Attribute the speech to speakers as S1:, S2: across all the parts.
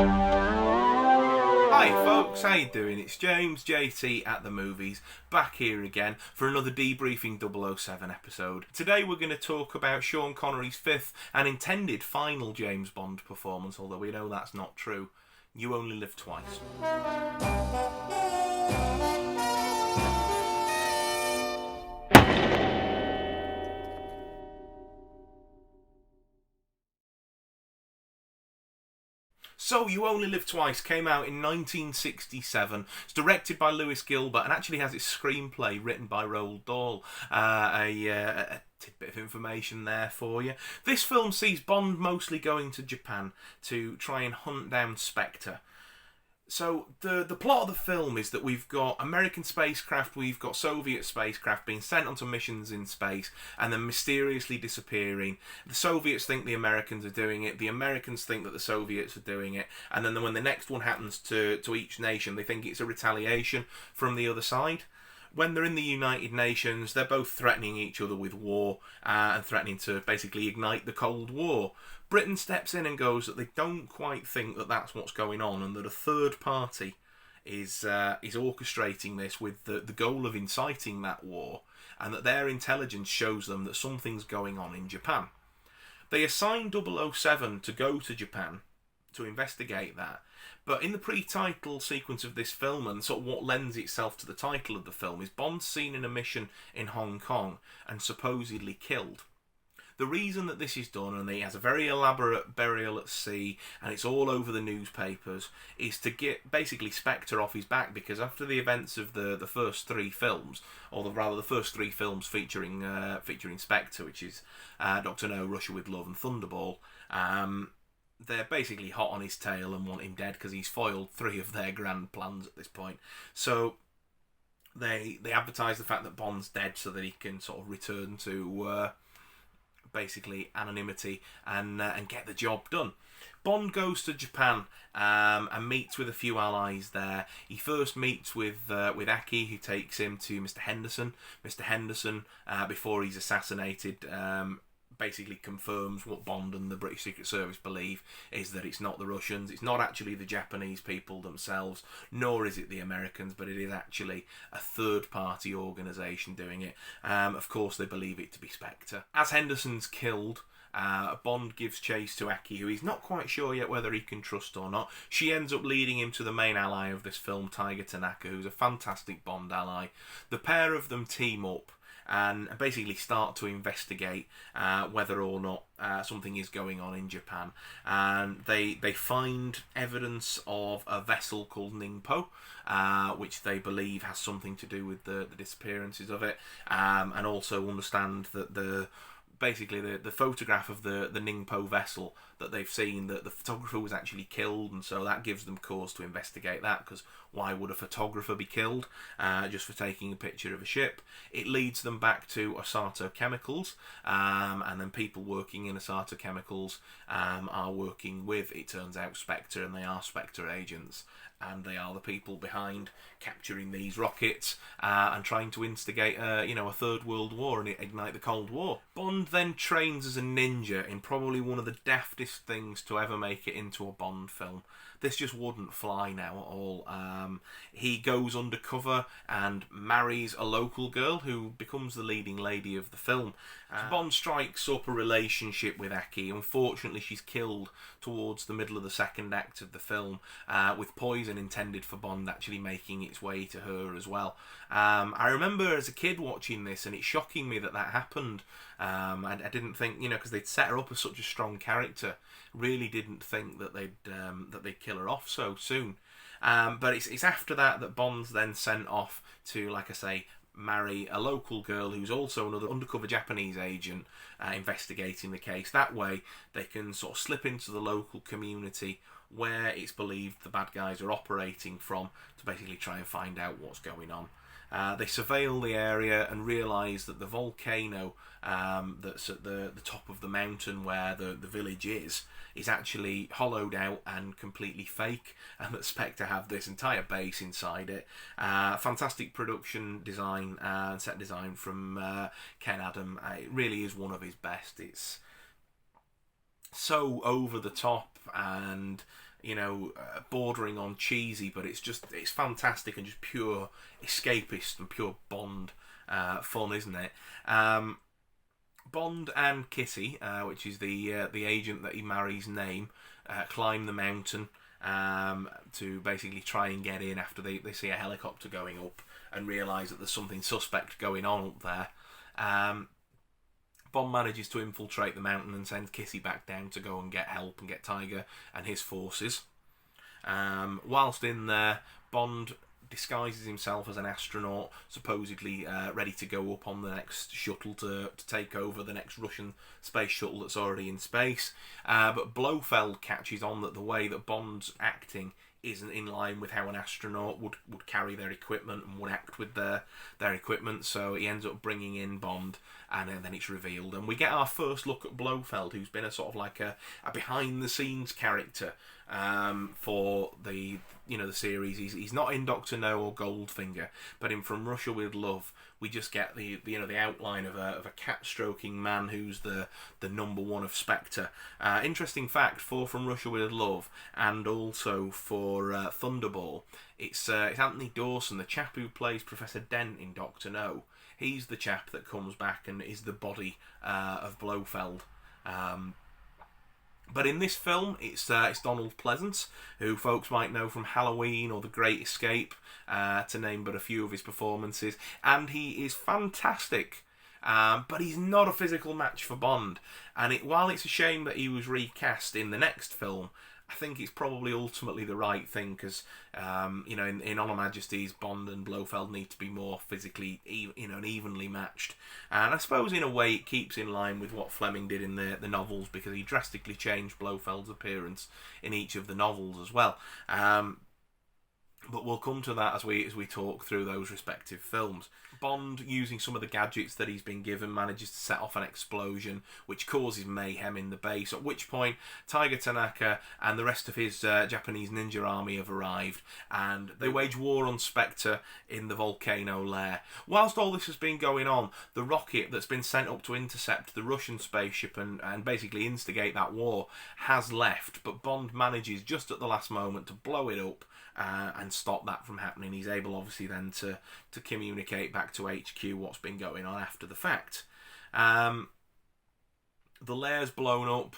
S1: Hi folks, how you doing? It's James, JT at the movies, back here again for another Debriefing 007 episode. Today we're going to talk about Sean Connery's fifth and intended final James Bond performance, although we know that's not true. You only live twice. So, You Only Live Twice came out in 1967. It's directed by Lewis Gilbert and actually has its screenplay written by Roald Dahl. A tidbit of information there for you. This film sees Bond mostly going to Japan to try and hunt down Spectre. So the plot of the film is that we've got American spacecraft, we've got Soviet spacecraft being sent onto missions in space and then mysteriously disappearing. The Soviets think the Americans are doing it, the Americans think that the Soviets are doing it, and then when the next one happens to each nation, they think it's a retaliation from the other side. When they're in the United Nations, they're both threatening each other with war and threatening to basically ignite the Cold War. Britain steps in and goes that they don't quite think that that's what's going on, and that a third party is orchestrating this with the goal of inciting that war, and that their intelligence shows them that something's going on in Japan. They assign 007 to go to Japan to investigate that. But in the pre-title sequence of this film, and sort of what lends itself to the title of the film, is Bond seen in a mission in Hong Kong and supposedly killed. The reason that this is done, and he has a very elaborate burial at sea, and it's all over the newspapers, is to get basically Spectre off his back, because after the events of the first three films, or rather the first three films featuring Spectre, which is Dr. No, Russia with Love, and Thunderball, they're basically hot on his tail and want him dead because he's foiled three of their grand plans at this point. So they advertise the fact that Bond's dead so that he can sort of return to basically anonymity and get the job done. Bond goes to Japan and meets with a few allies there. He first meets with Aki, who takes him to Mr. Henderson. Mr. Henderson, before he's assassinated, basically confirms what Bond and the British Secret Service believe, is that it's not the Russians, it's not actually the Japanese people themselves, nor is it the Americans, but it is actually a third-party organisation doing it. Of course, they believe it to be Spectre. As Henderson's killed, Bond gives chase to Aki, who he's not quite sure yet whether he can trust or not. She ends up leading him to the main ally of this film, Tiger Tanaka, who's a fantastic Bond ally. The pair of them team up and basically start to investigate whether or not something is going on in Japan. And they find evidence of a vessel called Ningpo, which they believe has something to do with the disappearances of it, and also understand that the photograph of the Ningpo vessel that they've seen, that the photographer was actually killed, and so that gives them cause to investigate that, because why would a photographer be killed just for taking a picture of a ship? It leads them back to Osato Chemicals, and then people working in Osato Chemicals are working with, it turns out, Spectre, and they are Spectre agents, and they are the people behind capturing these rockets and trying to instigate a third world war and ignite the Cold War. Bond then trains as a ninja in probably one of the daftest things to ever make it into a Bond film. This just wouldn't fly now at all. He goes undercover and marries a local girl who becomes the leading lady of the film. Bond strikes up a relationship with Aki. Unfortunately, she's killed towards the middle of the second act of the film, with poison intended for Bond actually making its way to her as well. I remember as a kid watching this and it shocking me that happened. I didn't think, because they'd set her up as such a strong character, really didn't think that they'd kill her off so soon. But it's after that Bond's then sent off to, like I say, marry a local girl who's also another undercover Japanese agent investigating the case. That way they can sort of slip into the local community where it's believed the bad guys are operating from to basically try and find out what's going on. They surveil the area and realise that the volcano that's at the top of the mountain where the village is actually hollowed out and completely fake, and that Spectre have this entire base inside it. Fantastic production design and set design from Ken Adam. It really is one of his best. It's so over the top and bordering on cheesy, but it's fantastic and just pure escapist and pure Bond fun, isn't it? Bond and Kitty, which is the agent that he marries, name, climb the mountain to basically try and get in after they see a helicopter going up and realise that there's something suspect going on up there. Bond manages to infiltrate the mountain and sends Kitty back down to go and get help and get Tiger and his forces. Whilst in there, Bond disguises himself as an astronaut, supposedly ready to go up on the next shuttle to take over the next Russian space shuttle that's already in space. But Blofeld catches on that the way that Bond's acting isn't in line with how an astronaut would carry their equipment and would act with their equipment, so he ends up bringing in Bond, and then it's revealed. And we get our first look at Blofeld, who's been a sort of like a behind-the-scenes character for the series. He's not in Doctor No or Goldfinger, but in From Russia with Love, we just get the outline of a cat-stroking man who's the number one of Spectre. Interesting fact for From Russia with Love, and also for Thunderball, it's Anthony Dawson, the chap who plays Professor Dent in Doctor No. He's the chap that comes back and is the body of Blofeld. But in this film, it's Donald Pleasance, who folks might know from Halloween or The Great Escape, to name but a few of his performances, and he is fantastic. But he's not a physical match for Bond, and while it's a shame that he was recast in the next film, I think it's probably ultimately the right thing, because in Honor Majesty's, Bond and Blofeld need to be more physically and evenly matched, and I suppose in a way it keeps in line with what Fleming did in the novels, because he drastically changed Blofeld's appearance in each of the novels as well. But we'll come to that as we talk through those respective films. Bond, using some of the gadgets that he's been given, manages to set off an explosion which causes mayhem in the base, at which point Tiger Tanaka and the rest of his Japanese ninja army have arrived, and they wage war on Spectre in the volcano lair. Whilst all this has been going on, the rocket that's been sent up to intercept the Russian spaceship and basically instigate that war has left, but Bond manages just at the last moment to blow it up and stop that from happening. He's able, obviously, then to communicate back to HQ what's been going on after the fact. The lair's blown up,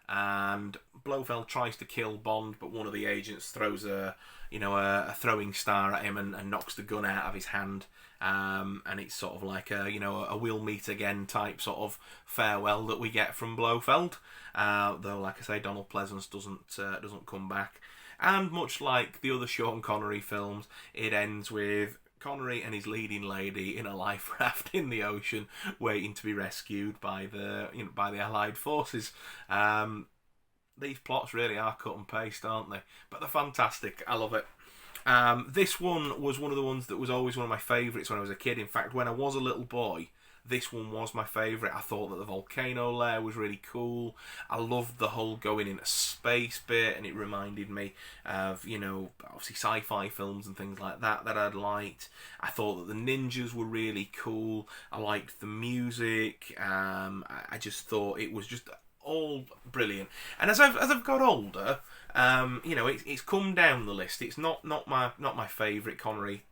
S1: and Blofeld tries to kill Bond, but one of the agents throws a throwing star at him and knocks the gun out of his hand. And it's sort of like a we'll meet again type sort of farewell that we get from Blofeld. Though, like I say, Donald Pleasance doesn't come back. And much like the other Sean Connery films, it ends with Connery and his leading lady in a life raft in the ocean, waiting to be rescued by the Allied forces. These plots really are cut and paste, aren't they? But they're fantastic. I love it. This one was one of the ones that was always one of my favourites when I was a kid. In fact, when I was a little boy, this one was my favourite. I thought that the volcano lair was really cool. I loved the whole going into space bit, and it reminded me of, obviously sci-fi films and things like that I'd liked. I thought that the ninjas were really cool. I liked the music. I just thought it was just all brilliant. And as I've got older, it's come down the list. It's not my favourite Connery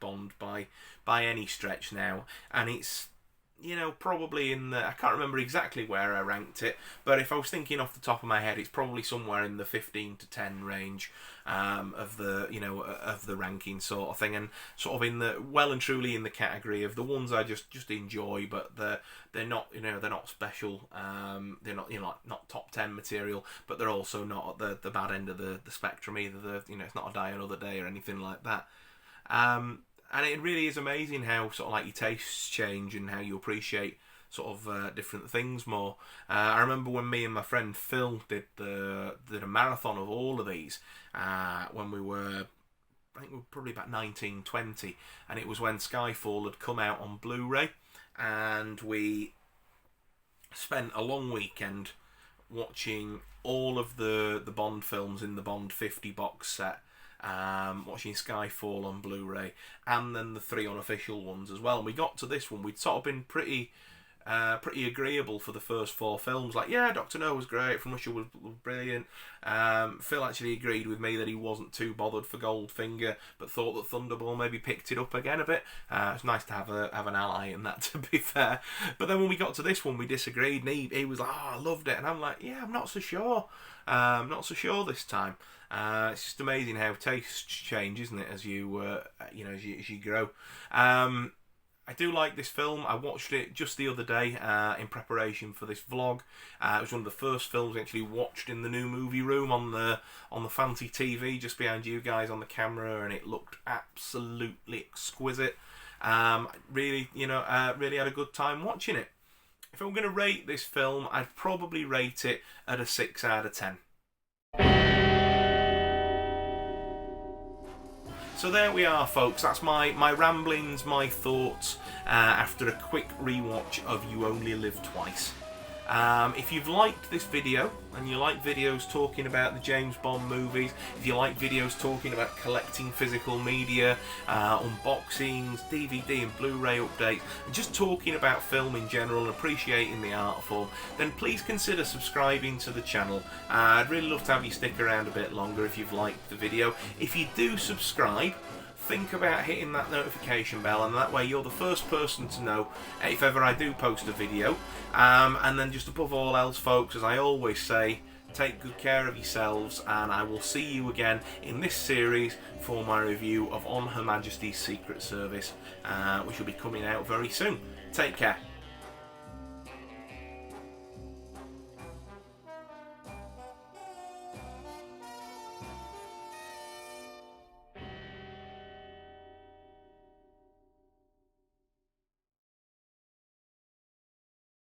S1: Bond by any stretch now, and it's probably in the, I can't remember exactly where I ranked it, but if I was thinking off the top of my head, it's probably somewhere in the 15 to 10 range of the ranking sort of thing, and sort of in the well and truly in the category of the ones I just enjoy, but they're not they're not special. They're not not top 10 material, but they're also not at the bad end of the spectrum either. It's not a Die Another Day or anything like that. And it really is amazing how sort of like your tastes change and how you appreciate sort of different things more. I remember when me and my friend Phil did a marathon of all of these when we were, I think we were probably about 19, 20, and it was when Skyfall had come out on Blu-ray, and we spent a long weekend watching all of the Bond films in the Bond 50 box set. Watching Skyfall on Blu-ray, and then the 3 unofficial ones as well. And we got to this one, we'd sort of been pretty pretty agreeable for the first 4 films. Like, yeah, Dr. No was great, From Russia was brilliant. Phil actually agreed with me that he wasn't too bothered for Goldfinger, but thought that Thunderball maybe picked it up again a bit. It's nice to have an ally in that, to be fair. But then when we got to this one, we disagreed, and he was like, oh, I loved it. And I'm like, yeah, I'm not so sure. I'm not so sure this time. It's just amazing how tastes change, isn't it, as you as you grow. I do like this film. I watched it just the other day in preparation for this vlog. It was one of the first films I actually watched in the new movie room on the fancy TV just behind you guys on the camera, and it looked absolutely exquisite. Really had a good time watching it. If I'm going to rate this film, I'd probably rate it at a 6 out of 10. So there we are, folks. That's my ramblings, my thoughts after a quick rewatch of You Only Live Twice. If you've liked this video, and you like videos talking about the James Bond movies, if you like videos talking about collecting physical media, unboxings, DVD and Blu-ray updates, and just talking about film in general and appreciating the art form, then please consider subscribing to the channel. I'd really love to have you stick around a bit longer if you've liked the video. If you do subscribe, think about hitting that notification bell, and that way you're the first person to know if ever I do post a video. And then just above all else, folks, as I always say, take good care of yourselves, and I will see you again in this series for my review of On Her Majesty's Secret Service, which will be coming out very soon. Take care.